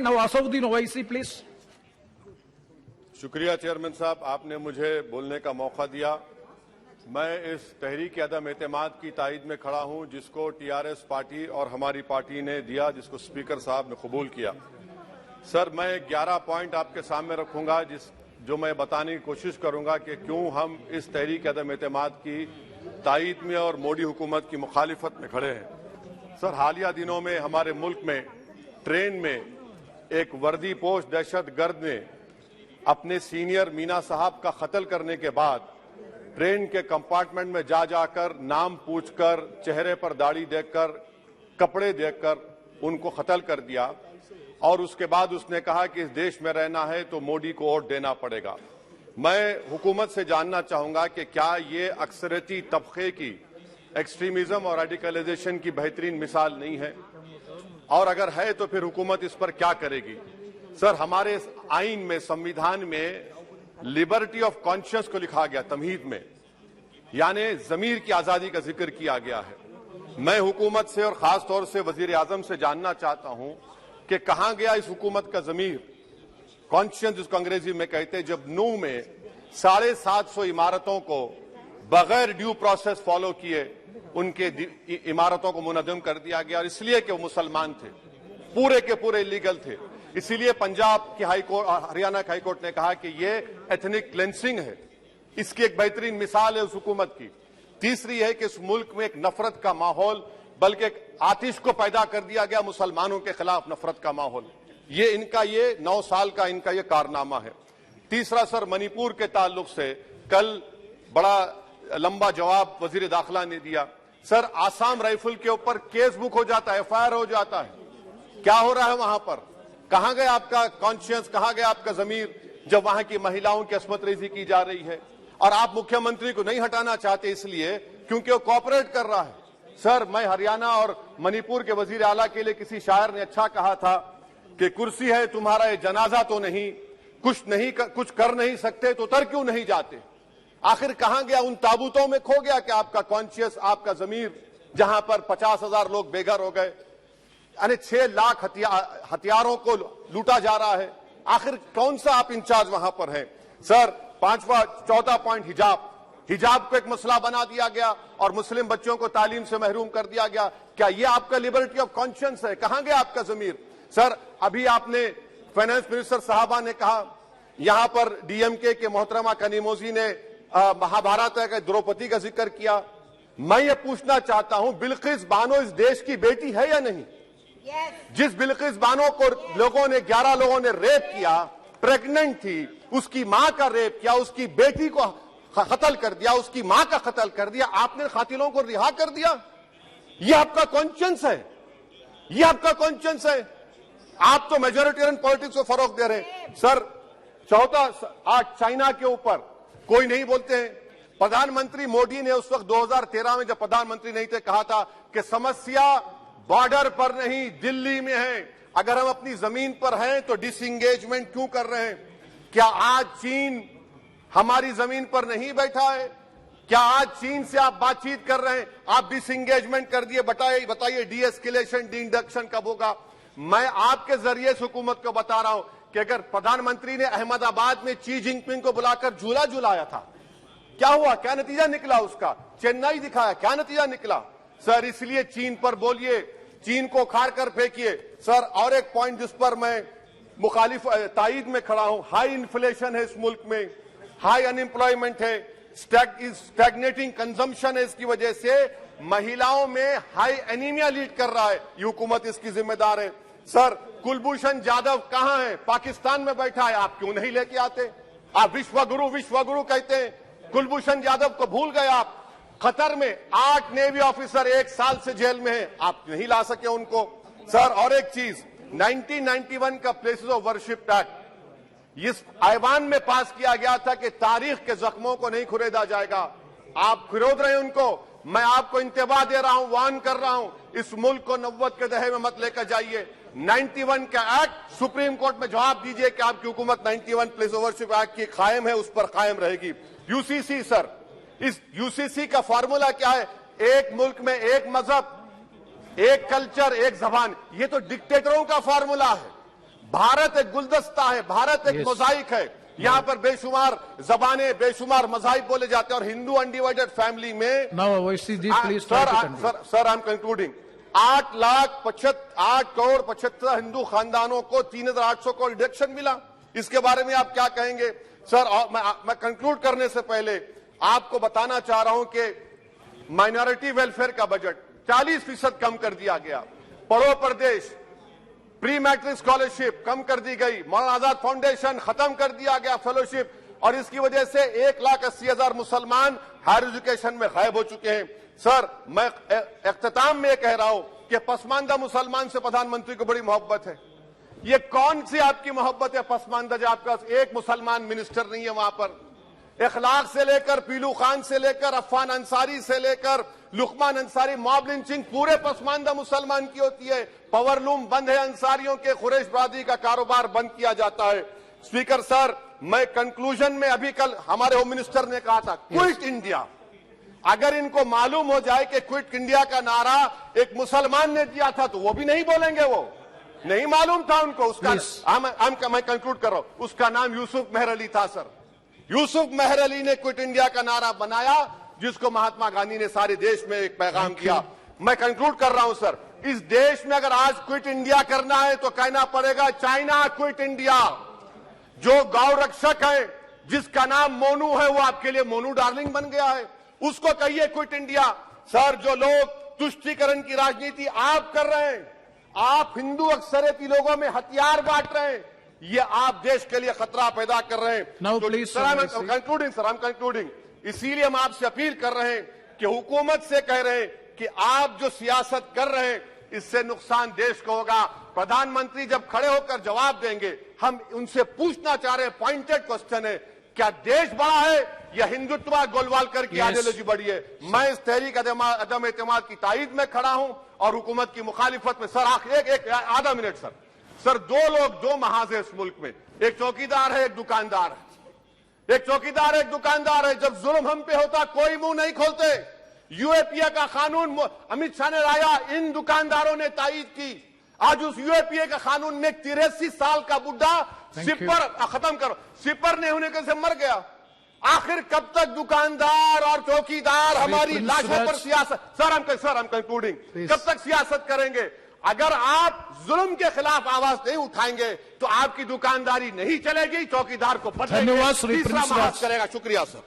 Now Asauddin Owaisi, please. शुक्रिया chairman साहब, आपने मुझे बोलने का मौका दिया। मैं इस तहरीक अदम एतमाद की तायद में खड़ा हूं जिसको टीआरएस पार्टी और हमारी पार्टी ने दिया, जिसको स्पीकर साहब ने कबूल किया। सर, मैं 11 पॉइंट आपके सामने रखूंगा जो मैं बताने की कोशिश करूंगा कि क्यों हम इस तहरीक अदम एतमाद की तायद में और मोदी हुकूमत की मुखालिफत में खड़े हैं। सर, हालिया दिनों में हमारे मुल्क में ट्रेन में एक वर्दीपोश दहशतगर्द ने अपने सीनियर मीना साहब का कत्ल करने के बाद ट्रेन के कंपार्टमेंट में जाकर नाम पूछकर, चेहरे पर दाढ़ी देखकर, कपड़े देखकर उनको कत्ल कर दिया और उसके बाद उसने कहा कि इस देश में रहना है तो मोदी को वोट देना पड़ेगा। मैं हुकूमत से जानना चाहूंगा कि क्या ये अक्सरियती तबके की एक्सट्रीमिज्म और रेडिकलाइजेशन की बेहतरीन मिसाल नहीं है, और अगर है तो फिर हुकूमत इस पर क्या करेगी। सर, हमारे आइन में, संविधान में लिबर्टी ऑफ कॉन्शियस को लिखा गया तमहीद में, यानी जमीर की आजादी का जिक्र किया गया है। मैं हुकूमत से और खास तौर से वजीर आजम से जानना चाहता हूं कि कहां गया इस हुकूमत का जमीर, कॉन्शियस जिसको अंग्रेजी में कहते हैं, जब नूह में 750 इमारतों को बगैर ड्यू प्रोसेस फॉलो किए उनके इमारतों को मुनज़्ज़म कर दिया गया, और इसलिए कि वो मुसलमान थे, पूरे के पूरे इलीगल थे। इसीलिए पंजाब की हाईकोर्ट और हरियाणा की हाईकोर्ट ने कहा कि ये एथनिक क्लेंसिंग है। इसकी एक बेहतरीन मिसाल है उस हुकूमत की। तीसरी है कि इस मुल्क में एक नफरत का माहौल, बल्कि एक आतिश को पैदा कर दिया गया, मुसलमानों के खिलाफ नफरत का माहौल। ये 9 साल का इनका ये कारनामा है। तीसरा सर, मणिपुर के ताल्लुक से कल बड़ा लंबा जवाब वजीर दाखिला ने दिया। सर, आसाम राइफल के ऊपर केस बुक हो जाता है, एफआईआर हो जाता है। क्या हो रहा है वहां पर? कहां गया आपका कॉन्शियस, कहां गया आपका जमीर, जब वहां की महिलाओं की अस्मत रेजी की जा रही है? और आप मुख्यमंत्री को नहीं हटाना चाहते इसलिए क्योंकि वो कोऑपरेट कर रहा है। सर, मैं हरियाणा और मणिपुर के वजीर आला के लिए किसी शायर ने अच्छा कहा था कि कुर्सी है तुम्हारा ये जनाजा तो नहीं, कुछ कर नहीं सकते तो उतर क्यों नहीं जाते। आखिर कहां गया? उन ताबूतों में खो गया कि आपका कॉन्शियस, आपका जमीर, जहां पर 50,000 लोग बेघर हो गए, यानी 6 लाख हथियारों को लूटा जा रहा है। आखिर कौन सा आप इंचार्ज वहां पर हैं? सर, 14 पॉइंट हिजाब को एक मसला बना दिया गया और मुस्लिम बच्चों को तालीम से महरूम कर दिया गया। क्या ये आपका लिबर्टी ऑफ कॉन्शियंस है? कहां गया आपका जमीर? सर, अभी आपने फाइनेंस मिनिस्टर साहबा ने कहा, यहां पर डीएमके के मोहतरमा कनीमोजी ने महाभारत के द्रौपदी का जिक्र किया। मैं ये पूछना चाहता हूं, बिल्किस बानो इस देश की बेटी है या नहीं? जिस बिल्किस बानो को 11 लोगों ने रेप किया, प्रेग्नेंट थी, उसकी मां का रेप किया, उसकी बेटी को कत्ल कर दिया, उसकी मां का कत्ल कर दिया, आपने कातिलों को रिहा कर दिया। ये आपका कॉन्शियंस है? ये आपका कॉन्शियंस है? आप तो मेजोरिटेरियन पॉलिटिक्स को फरोग दे रहे हैं। सर, आज चाइना के ऊपर कोई नहीं बोलते हैं। प्रधानमंत्री मोदी ने उस वक्त 2013 में जब प्रधानमंत्री नहीं थे कहा था कि समस्या बॉर्डर पर नहीं, दिल्ली में है। अगर हम अपनी जमीन पर हैं तो डिसएंगेजमेंट क्यों कर रहे हैं? क्या आज चीन हमारी जमीन पर नहीं बैठा है? क्या आज चीन से आप बातचीत कर रहे हैं? आप डिसएंगेजमेंट कर दिए। बताइए डी एस्केलेशन, डी इंडक्शन कब होगा? मैं आपके जरिए से हुकूमत को बता रहा हूं कि अगर प्रधानमंत्री ने अहमदाबाद में शी जिनपिंग को बुलाकर झूला झुलाया था, क्या हुआ? क्या नतीजा निकला उसका? चेन्नई दिखाया, क्या नतीजा निकला? सर, इसलिए चीन पर बोलिए, चीन को उखाड़ कर फेंकिए। सर, और एक पॉइंट जिस पर मैं मुखालिफ तायद में खड़ा हूं, हाई इन्फ्लेशन है इस मुल्क में, हाई अनएम्प्लॉयमेंट है, स्टैग्नेटिंग कंजम्पशन है। इसकी वजह से महिलाओं में हाई एनीमिया लीड कर रहा है। ये हुकूमत इसकी जिम्मेदार है। सर, कुलभूषण जाधव कहां है? पाकिस्तान में बैठा है, आप क्यों नहीं लेके आते? आप विश्वगुरु कहते हैं, कुलभूषण जाधव को भूल गए आप। कतर में 8 नेवी ऑफिसर 1 साल से जेल में हैं, आप नहीं ला सके उनको। सर, और एक चीज, 1991 का प्लेसेस ऑफ वर्शिप एक्ट इस ऐवान में पास किया गया था कि तारीख के जख्मों को नहीं खुरेदा जाएगा। आप खुरोद रहे हैं उनको। मैं आपको इंतबाह दे रहा हूं, वार्न कर रहा हूं, इस मुल्क को 90 के दहे में मत लेकर जाइए। 91 का एक्ट सुप्रीम कोर्ट में जवाब दीजिए कि आपकी हुकूमत 91 प्लेस ऑफ वर्शिप एक्ट की कायम है, उस पर कायम रहेगी। यूसीसी, सर, इस यूसीसी का फॉर्मूला क्या है? एक मुल्क में एक मजहब, एक कल्चर, एक जबान। ये तो डिक्टेटरों का फॉर्मूला है। भारत एक गुलदस्ता है, भारत एक मोजाइक है। यहाँ पर बेशुमार जबानें, बेशुमार मज़ाहिब बोले जाते हैं और हिंदू अनडिवाइडेड फैमिली में sir I am concluding 8 crore 75 Hindu खानदानों को 3,800 करोड़ डिडक्शन मिला। इसके बारे में आप क्या कहेंगे सर? और मैं कंक्लूड करने से पहले आपको बताना चाह रहा हूं कि माइनॉरिटी वेलफेयर का बजट 40% कम कर दिया गया। पढ़ो प्रदेश, प्री मैट्रिक स्कॉलरशिप कम कर दी गई, मौलाना आजाद फाउंडेशन खत्म कर दिया गया फेलोशिप, और इसकी वजह से 1,80,000 मुसलमान हायर एजुकेशन में गायब हो चुके हैं। सर मैं इख्तिताम में कह रहा हूं कि पसमानदा मुसलमान से प्रधानमंत्री को बड़ी मोहब्बत है। ये कौन सी आपकी मोहब्बत है पसमानदा, जो आपका एक मुसलमान मिनिस्टर नहीं है वहां पर? इखलाक से लेकर पीलू खान से लेकर अफान अंसारी से लेकर लुकमान अंसारी, मॉब लिंचिंग पूरे पसमानदा मुसलमान की होती है। पावरलूम बंद है, अंसारियों के कुरैश बरादरी का कारोबार बंद किया जाता है। स्पीकर सर, मैं कंक्लूजन में अभी कल हमारे होम मिनिस्टर ने कहा था क्विट इंडिया। अगर इनको मालूम हो जाए कि क्विट इंडिया का नारा एक मुसलमान ने दिया था तो वो भी नहीं बोलेंगे, वो नहीं मालूम था उनको। उसका मैं कंक्लूड कर रहा हूं, उसका नाम यूसुफ मेहर अली था सर। यूसुफ मेहर अली ने क्विट इंडिया का नारा बनाया, जिसको महात्मा गांधी ने सारे देश में एक पैगाम किया। मैं कंक्लूड कर रहा हूं सर, इस देश में अगर आज क्विट इंडिया करना है तो कहना पड़ेगा चाइना क्विट इंडिया। जो गौ रक्षक है जिसका नाम मोनू है, वो आपके लिए मोनू डार्लिंग बन गया है, उसको कहिए क्विट इंडिया। सर जो लोग तुष्टीकरण की राजनीति आप कर रहे हैं, आप हिंदू अक्सरियती लोगों में हथियार बांट रहे हैं, ये आप देश के लिए खतरा पैदा कर रहे हैं। तो सर आई एम कंक्लूडिंग, इसीलिए हम आपसे अपील कर रहे हैं कि हुकूमत से कह रहे हैं कि आप जो सियासत कर रहे हैं इससे नुकसान देश को होगा। प्रधानमंत्री जब खड़े होकर जवाब देंगे, हम उनसे पूछना चाह रहे हैं, पॉइंटेड क्वेश्चन है, क्या देश बड़ा है या हिंदुत्व गोलवालकर की आइडियोलॉजी बड़ी है? मैं इस तहरीक अदम एतमाद की तायद में खड़ा हूं और हुकूमत की मुखालिफत में। सर एक आधा मिनट सर, दो लोग, दो महाज है इस मुल्क में, एक चौकीदार है, एक दुकानदार है। एक चौकीदार है, एक दुकानदार है। जब जुल्म हम पे होता कोई मुंह नहीं खोलते। यूएपीए का कानून अमित शाह ने लाया, इन दुकानदारों ने तायद की। आज उस यूएपीए का कानून में 83 साल का बुढ़ा सिपर खत्म करो, सिपर नहीं होने के से मर गया। आखिर कब तक दुकानदार और चौकीदार हमारी लाशों पर सियासत? सर हम कंक्लूडिंग, कब तक सियासत करेंगे? अगर आप जुल्म के खिलाफ आवाज नहीं उठाएंगे तो आपकी दुकानदारी नहीं चलेगी, चौकीदार को बदलेंगे, तीसरा महाज करेगा। शुक्रिया सर।